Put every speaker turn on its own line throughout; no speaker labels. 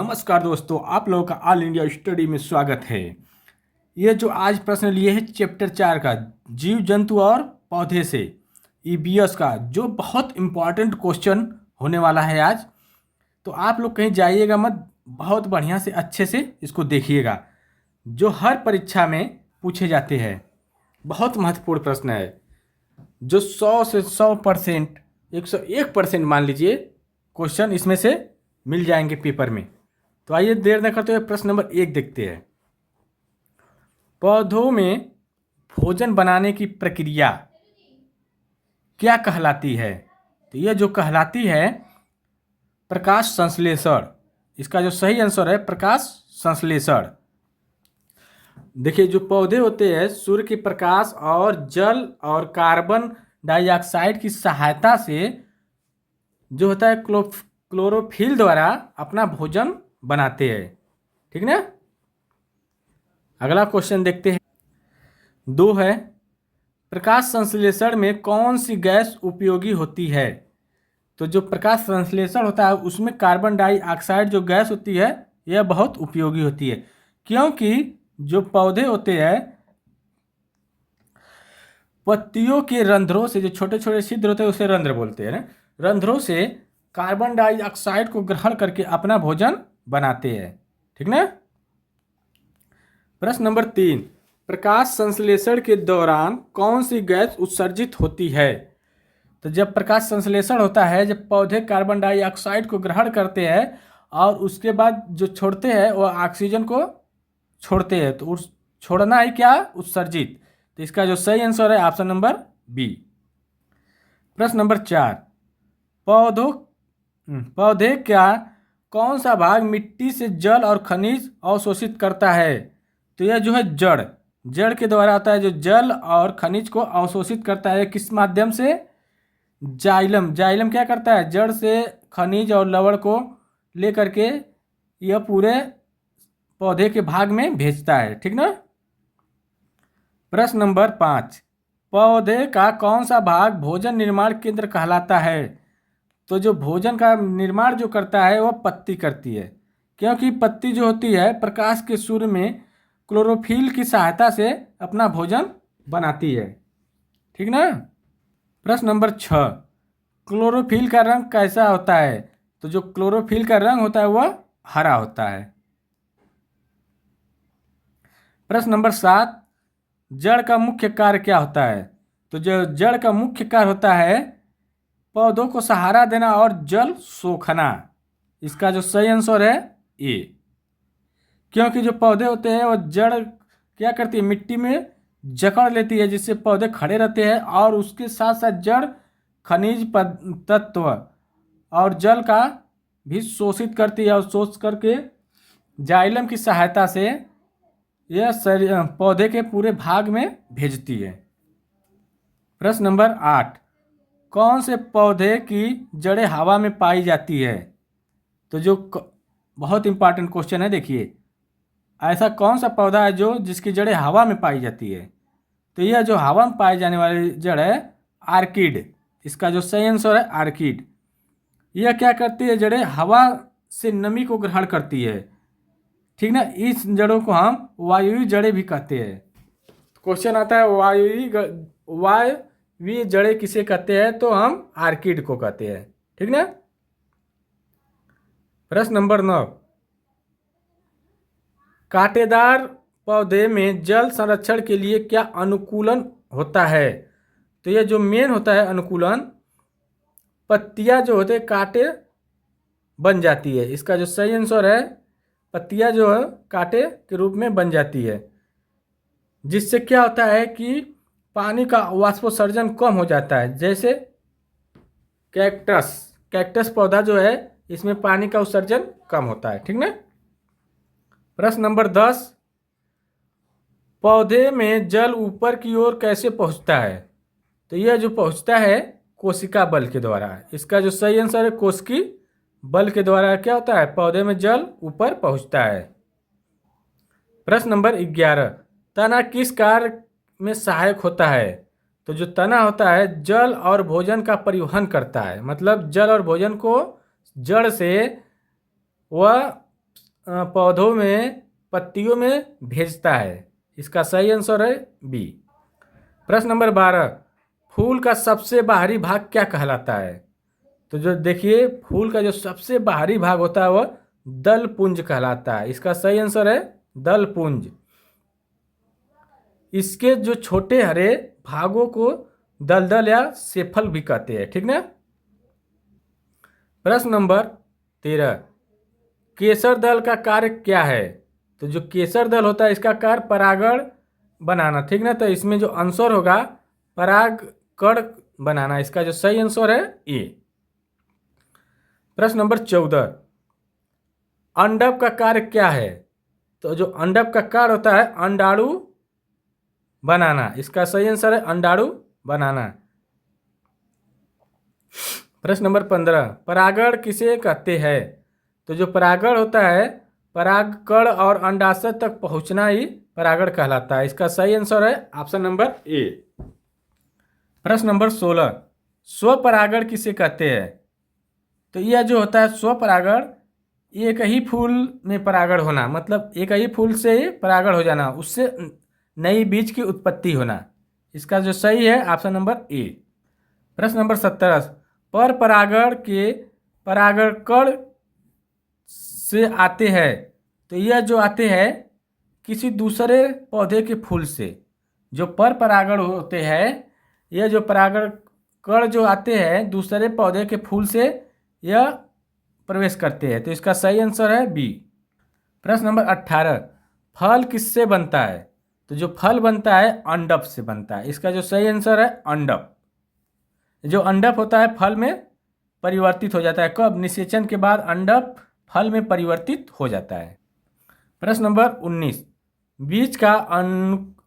नमस्कार दोस्तों, आप लोगों का ऑल इंडिया स्टडी में स्वागत है। ये जो आज प्रश्न लिए है चैप्टर 4 का जीव जंतु और पौधे से ईबीएस का, जो बहुत इम्पॉर्टेंट क्वेश्चन होने वाला है आज। तो आप लोग कहीं जाइएगा मत, बहुत बढ़िया से अच्छे से इसको देखिएगा, जो हर परीक्षा में पूछे जाते हैं। बहुत महत्वपूर्ण प्रश्न है, जो 100 से 100%, 101% मान लीजिए क्वेश्चन इसमें से मिल जाएंगे पेपर में। तो आइए देर न करते हुए प्रश्न नंबर 1 देखते हैं। पौधों में भोजन बनाने की प्रक्रिया क्या कहलाती है? तो यह जो कहलाती है प्रकाश संश्लेषण। इसका जो सही आंसर है प्रकाश संश्लेषण। देखिए, जो पौधे होते हैं सूर्य के प्रकाश और जल और कार्बन डाइऑक्साइड की सहायता से जो होता है क्लोरोफिल द्वारा अपना भोजन बनाते हैं। ठीक ना। अगला क्वेश्चन देखते हैं। 2 है, प्रकाश संश्लेषण में कौन सी गैस उपयोगी होती है? तो जो प्रकाश संश्लेषण होता है उसमें कार्बन डाइऑक्साइड जो गैस होती है यह बहुत उपयोगी होती है, क्योंकि जो पौधे होते हैं पत्तियों के रंध्रों से, जो छोटे छोटे छिद्र होते हैं उसे रंध्र बोलते हैं ना, रंध्रों से कार्बन डाइऑक्साइड को ग्रहण करके अपना भोजन बनाते हैं। ठीक ना। प्रश्न नंबर 3, प्रकाश संश्लेषण के दौरान कौन सी गैस उत्सर्जित होती है? तो जब प्रकाश संश्लेषण होता है, जब पौधे कार्बन डाइऑक्साइड को ग्रहण करते हैं और उसके बाद जो छोड़ते हैं वो ऑक्सीजन को छोड़ते हैं, तो उस छोड़ना है क्या? उत्सर्जित। तो इसका जो सही आंसर है ऑप्शन नंबर बी। प्रश्न नंबर 4, पौधे का कौन सा भाग मिट्टी से जल और खनिज अवशोषित करता है? तो यह जो है जड़ के द्वारा आता है, जो जल और खनिज को अवशोषित करता है। किस माध्यम से? जाइलम क्या करता है? जड़ से खनिज और लवण को लेकर के यह पूरे पौधे के भाग में भेजता है। ठीक ना। प्रश्न नंबर 5, पौधे का कौन सा भाग भोजन निर्माण केंद्र कहलाता है? तो जो भोजन का निर्माण जो करता है वह पत्ती करती है, क्योंकि पत्ती जो होती है प्रकाश के सूर्य में क्लोरोफिल की सहायता से अपना भोजन बनाती है। ठीक ना। प्रश्न नंबर 6, क्लोरोफिल का रंग कैसा होता है? तो जो क्लोरोफिल का रंग होता है वह हरा होता है। प्रश्न नंबर 7, जड़ का मुख्य कार्य क्या होता है? तो जो जड़ का मुख्य कार्य होता है पौधों को सहारा देना और जल सोखना। इसका जो सही आंसर है ए, क्योंकि जो पौधे होते हैं वो जड़ क्या करती है? मिट्टी में जकड़ लेती है, जिससे पौधे खड़े रहते हैं, और उसके साथ साथ जड़ खनिज तत्व और जल का भी शोषित करती है, और शोष करके जाइलम की सहायता से यह पौधे के पूरे भाग में भेजती है। प्रश्न नंबर 8, कौन से पौधे की जड़ें हवा में पाई जाती है? तो जो बहुत इंपॉर्टेंट क्वेश्चन है, देखिए ऐसा कौन सा पौधा है जो जिसकी जड़ें हवा में पाई जाती है? तो यह जो हवा में पाई जाने वाली जड़ है आर्किड। इसका जो सही आंसर है आर्किड। यह क्या करती है? जड़ें हवा से नमी को ग्रहण करती है। ठीक ना। इस जड़ों को हम वायुवी जड़ें भी कहते हैं। क्वेश्चन आता है वायुवी जड़ें किसे कहते हैं? तो हम आर्किड को कहते हैं। ठीक ना। प्रश्न नंबर 9, कांटेदार पौधे में जल संरक्षण के लिए क्या अनुकूलन होता है? तो यह जो मेन होता है अनुकूलन, पत्तियां जो होते हैं कांटे बन जाती है। इसका जो सही आंसर है पत्तियां जो है कांटे के रूप में बन जाती है, जिससे क्या होता है कि पानी का वाष्पोत्सर्जन कम हो जाता है। जैसे कैक्टस पौधा जो है इसमें पानी का उत्सर्जन कम होता है। ठीक ना। प्रश्न नंबर 10, पौधे में जल ऊपर की ओर कैसे पहुंचता है? तो यह जो पहुंचता है कोशिका बल के द्वारा। इसका जो सही आंसर है कोशिकी बल के द्वारा क्या होता है? पौधे में जल ऊपर पहुंचता है। प्रश्न नंबर 11, तना किस कार्य में सहायक होता है? तो जो तना होता है जल और भोजन का परिवहन करता है, मतलब जल और भोजन को जड़ से वह पौधों में पत्तियों में भेजता है। इसका सही आंसर है बी। प्रश्न नंबर 12, फूल का सबसे बाहरी भाग क्या कहलाता है? तो जो देखिए फूल का जो सबसे बाहरी भाग होता है वह दल पुंज कहलाता है। इसका सही आंसर है दल पुंज। इसके जो छोटे हरे भागों को दलदल या सेफल भी कहते हैं, ठीक ना। प्रश्न नंबर 13, केसर दल का कार्य क्या है? तो जो केसर दल होता है इसका कार्य परागण बनाना, ठीक ना। तो इसमें जो आंसर होगा परागकण बनाना। इसका जो सही आंसर है ए। प्रश्न नंबर 14, अंडक का कार्य क्या है? तो जो अंडक का कार्य होता है अंडाणु बनाना। इसका सही आंसर है अंडाणु बनाना। प्रश्न नंबर 15, परागण किसे कहते हैं? तो जो परागण होता है परागकण और अंडाशय तक पहुंचना ही परागण कहलाता है। इसका सही आंसर है ऑप्शन नंबर ए। प्रश्न नंबर 16, स्वपरागण किसे कहते हैं? तो यह जो होता है स्वपरागण, एक ही फूल में परागण होना, मतलब एक ही फूल से ही परागण हो जाना, उससे नई बीज की उत्पत्ति होना। इसका जो सही है ऑप्शन नंबर ए। प्रश्न नंबर 17, पर परागण के परागणकण से आते हैं। तो यह जो आते हैं किसी दूसरे पौधे के फूल से। जो पर परागण होते हैं यह जो परागण कण जो आते हैं दूसरे पौधे के फूल से यह प्रवेश करते हैं। तो इसका सही आंसर है बी। प्रश्न नंबर 18, फल किससे बनता है? तो जो फल बनता है अंडप से बनता है। इसका जो सही आंसर है अंडप। जो अंडप होता है फल में परिवर्तित हो जाता है। कब? निषेचन के बाद अंडप फल में परिवर्तित हो जाता है। प्रश्न नंबर 19, बीज का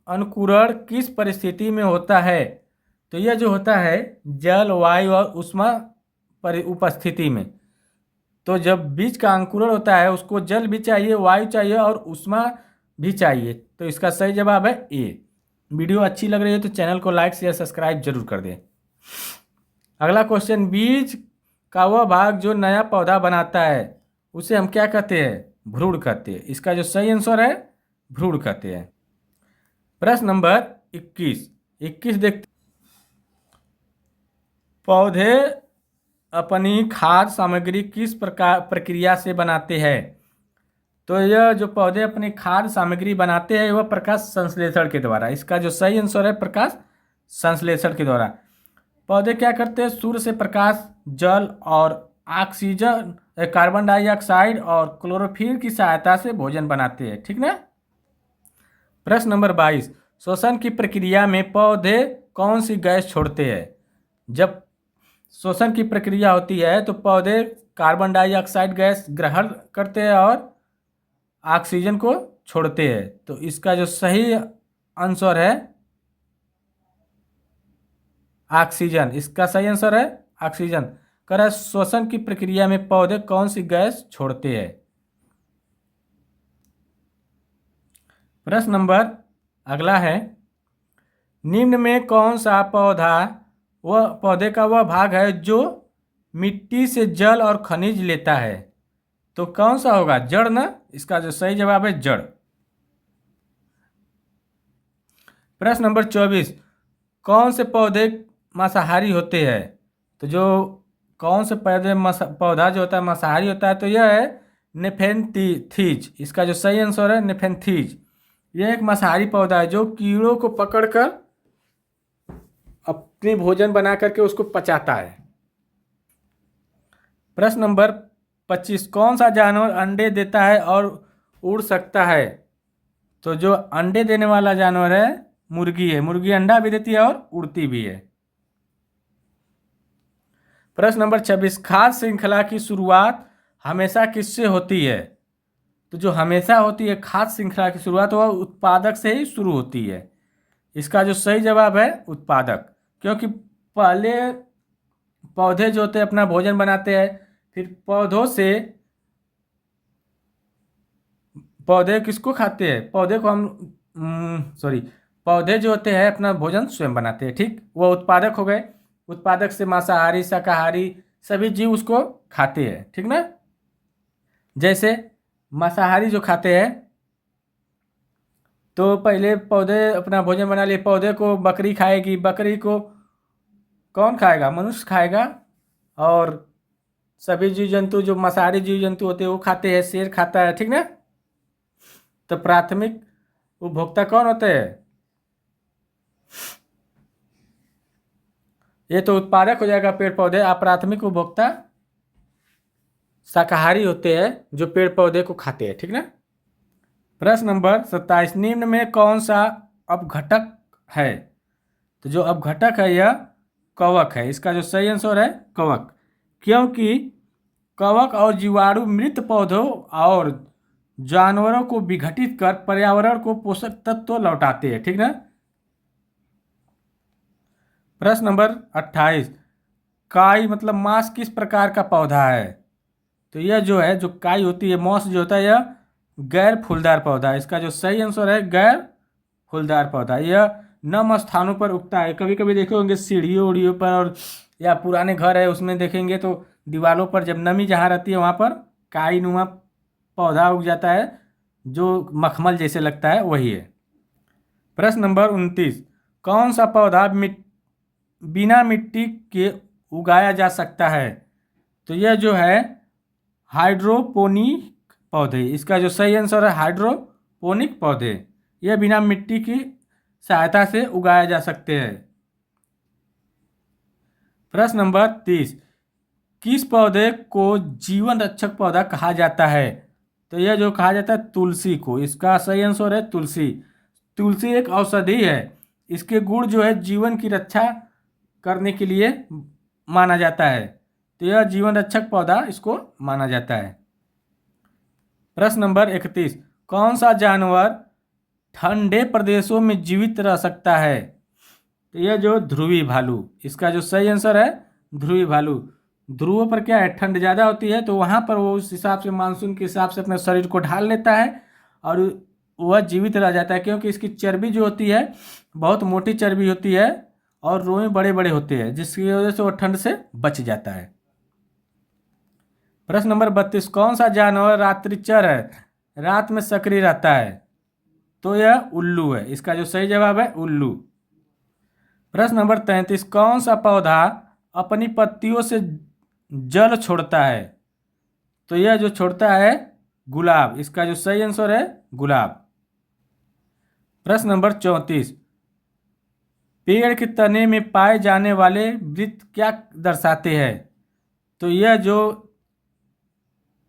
अंकुरण किस परिस्थिति में होता है? तो यह जो होता है जल, वायु और ऊष्मा उपस्थिति में। तो जब बीज का अंकुरण होता है उसको जल भी चाहिए, वायु चाहिए और ऊष्मा भी चाहिए। तो इसका सही जवाब है ए। वीडियो अच्छी लग रही है तो चैनल को लाइक शेयर सब्सक्राइब जरूर कर दें। अगला क्वेश्चन, बीज का वह भाग जो नया पौधा बनाता है उसे हम क्या कहते हैं? भ्रूण कहते हैं। इसका जो सही आंसर है भ्रूण कहते हैं। प्रश्न नंबर 21 देखते, पौधे अपनी खाद्य सामग्री किस प्रकार प्रक्रिया से बनाते हैं? तो यह जो पौधे अपनी खाद्य सामग्री बनाते हैं वह प्रकाश संश्लेषण के द्वारा। इसका जो सही आंसर है प्रकाश संश्लेषण के द्वारा। पौधे क्या करते हैं? सूर्य से प्रकाश, जल और ऑक्सीजन, कार्बन डाइऑक्साइड और क्लोरोफिल की सहायता से भोजन बनाते हैं, ठीक ना। प्रश्न नंबर 22, श्वसन की प्रक्रिया में पौधे कौन सी गैस छोड़ते हैं? जब श्वसन की प्रक्रिया होती है तो पौधे कार्बन डाइऑक्साइड गैस ग्रहण करते हैं और ऑक्सीजन को छोड़ते हैं। तो इसका जो सही आंसर है ऑक्सीजन। इसका सही आंसर है ऑक्सीजन। कह रहा है श्वसन की प्रक्रिया में पौधे कौन सी गैस छोड़ते हैं। प्रश्न नंबर अगला है, निम्न में कौन सा पौधे का वह भाग है जो मिट्टी से जल और खनिज लेता है? तो कौन सा होगा? जड़ ना। इसका जो सही जवाब है जड़। प्रश्न नंबर 24, कौन से पौधे मांसाहारी होते हैं? तो जो कौन से पौधा जो होता है मांसाहारी होता है तो यह है नेफेंथीज। इसका जो सही आंसर है नेफेंथीज। यह एक मांसाहारी पौधा है जो कीड़ों को पकड़कर अपने भोजन बना करके उसको पचाता है। प्रश्न नंबर 25, कौन सा जानवर अंडे देता है और उड़ सकता है? तो जो अंडे देने वाला जानवर है मुर्गी है। मुर्गी अंडा भी देती है और उड़ती भी है। प्रश्न नंबर 26, खाद्य श्रृंखला की शुरुआत हमेशा किससे होती है? तो जो हमेशा होती है खाद्य श्रृंखला की शुरुआत वह उत्पादक से ही शुरू होती है। इसका जो सही जवाब है उत्पादक। क्योंकि पहले पौधे जो होते हैं अपना भोजन बनाते हैं, फिर पौधे किसको खाते हैं? पौधे को पौधे जो होते हैं अपना भोजन स्वयं बनाते हैं, ठीक। वो उत्पादक हो गए। उत्पादक से मांसाहारी शाकाहारी सभी जीव उसको खाते हैं, ठीक ना। जैसे मांसाहारी जो खाते हैं तो पहले पौधे अपना भोजन बना लिए, पौधे को बकरी खाएगी, बकरी को कौन खाएगा? मनुष्य खाएगा। और सभी जीव जंतु जो मांसाहारी जीव जंतु होते हैं वो खाते हैं, शेर खाता है, ठीक ना। तो प्राथमिक उपभोक्ता कौन होते हैं? ये तो उत्पादक हो जाएगा पेड़ पौधे। अप्राथमिक उपभोक्ता शाकाहारी होते हैं जो पेड़ पौधे को खाते हैं, ठीक ना। प्रश्न नंबर 27, निम्न में कौन सा अपघटक है? तो जो अपघटक है यह कवक है। इसका जो सही आंसर है कवक, क्योंकि कवक और जीवाणु मृत पौधों और जानवरों को विघटित कर पर्यावरण को पोषक तत्व लौटाते हैं, ठीक ना। प्रश्न नंबर 28, काई मतलब मांस किस प्रकार का पौधा है? तो यह जो है, जो काई होती है, मॉस जो होता है, यह गैर फूलदार पौधा है। इसका जो सही आंसर है गैर फूलदार पौधा। यह नम स्थानों पर उगता है। कभी कभी देखे होंगे सीढ़ियों उड़ियों पर, और या पुराने घर है उसमें देखेंगे तो दीवारों पर जब नमी जहाँ रहती है वहाँ पर काई नुमा पौधा उग जाता है जो मखमल जैसे लगता है, वही है। प्रश्न नंबर 29, कौन सा पौधा बिना मिट्टी के उगाया जा सकता है? तो यह जो है हाइड्रोपोनिक पौधे। इसका जो सही आंसर है हाइड्रोपोनिक पौधे। यह बिना मिट्टी की सहायता से उगाया जा सकते हैं। प्रश्न नंबर 30, किस पौधे को जीवन रक्षक पौधा कहा जाता है? तो यह जो कहा जाता है तुलसी को। इसका सही आंसर है तुलसी। तुलसी एक औषधि है। इसके गुण जो है जीवन की रक्षा करने के लिए माना जाता है, तो यह जीवन रक्षक पौधा इसको माना जाता है। प्रश्न नंबर 31, कौन सा जानवर ठंडे प्रदेशों में जीवित रह सकता है? तो यह जो ध्रुवी भालू। इसका जो सही आंसर है ध्रुवी भालू। ध्रुवों पर क्या है, ठंड ज़्यादा होती है तो वहाँ पर वो उस हिसाब से मानसून के हिसाब से अपने शरीर को ढाल लेता है और वह जीवित रह जाता है, क्योंकि इसकी चर्बी जो होती है बहुत मोटी चर्बी होती है और रोए बड़े बड़े होते हैं, जिसकी वजह से वो ठंड से बच जाता है। प्रश्न नंबर 32, कौन सा जानवर रात्रिचर है, रात में सक्रिय रहता है? तो यह उल्लू है। इसका जो सही जवाब है उल्लू। प्रश्न नंबर 33, कौन सा पौधा अपनी पत्तियों से जल छोड़ता है? तो यह जो छोड़ता है गुलाब। इसका जो सही आंसर है गुलाब। प्रश्न नंबर 34, पेड़ के तने में पाए जाने वाले वृत्त क्या दर्शाते हैं? तो यह जो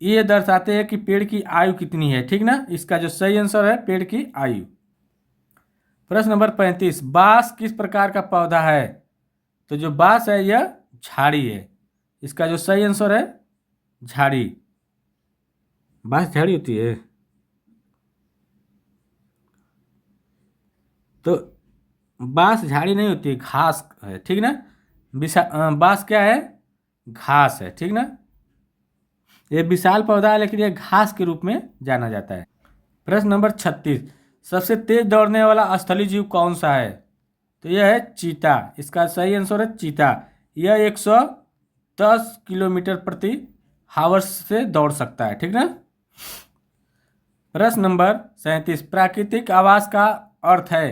ये दर्शाते हैं कि पेड़ की आयु कितनी है, ठीक ना। इसका जो सही आंसर है पेड़ की आयु। प्रश्न नंबर 35, बांस किस प्रकार का पौधा है? तो जो बांस है यह झाड़ी है। इसका जो सही आंसर है झाड़ी। बांस झाड़ी होती है। तो बांस झाड़ी नहीं होती है, घास है, ठीक ना। बांस क्या है, घास है, ठीक ना। ये विशाल पौधा है लेकिन ये घास के रूप में जाना जाता है। प्रश्न नंबर 36, सबसे तेज दौड़ने वाला स्थलीय जीव कौन सा है? तो यह है चीता। इसका सही आंसर है चीता। यह 110 किलोमीटर प्रति हावर्स से दौड़ सकता है, ठीक ना। प्रश्न नंबर 37, प्राकृतिक आवास का अर्थ है?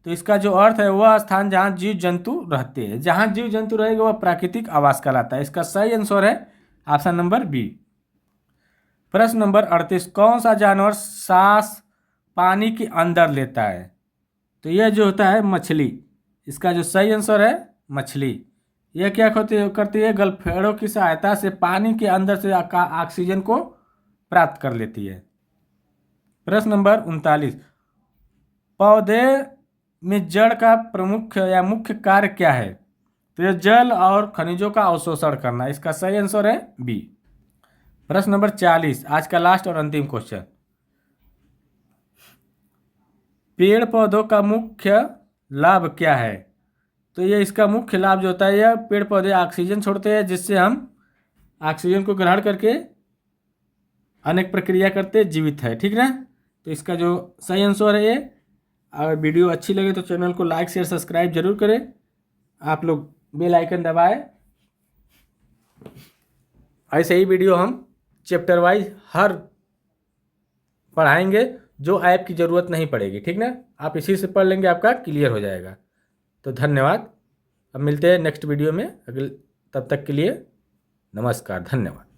तो इसका जो अर्थ है वह स्थान जहाँ जीव जंतु रहते हैं। जहाँ जीव जंतु रहेगा वह प्राकृतिक आवास कहलाता है। इसका सही आंसर है ऑप्शन नंबर बी। प्रश्न नंबर 38, कौन सा जानवर सांस पानी के अंदर लेता है? तो यह जो होता है मछली। इसका जो सही आंसर है मछली। यह क्या करती है, गलफेड़ों की सहायता से पानी के अंदर से ऑक्सीजन को प्राप्त कर लेती है। प्रश्न नंबर 39, पौधे में जड़ का प्रमुख या मुख्य कार्य क्या है? तो यह जल और खनिजों का अवशोषण करना। इसका सही आंसर है बी। प्रश्न नंबर 40, आज का लास्ट और अंतिम क्वेश्चन, पेड़ पौधों का मुख्य लाभ क्या है? तो ये इसका मुख्य लाभ जो होता है, यह पेड़ पौधे ऑक्सीजन छोड़ते हैं जिससे हम ऑक्सीजन को ग्रहण करके अनेक प्रक्रिया करते जीवित है, ठीक ना। तो इसका जो सही आंसर है ये। अगर वीडियो अच्छी लगे तो चैनल को लाइक शेयर सब्सक्राइब जरूर करें। आप लोग बेल आइकन दबाएं। ऐसे ही वीडियो हम चैप्टर वाइज हर पढ़ाएंगे जो ऐप की ज़रूरत नहीं पड़ेगी, ठीक ना। आप इसी से पढ़ लेंगे, आपका क्लियर हो जाएगा। तो धन्यवाद। अब मिलते हैं नेक्स्ट वीडियो में अगले, तब तक के लिए नमस्कार, धन्यवाद।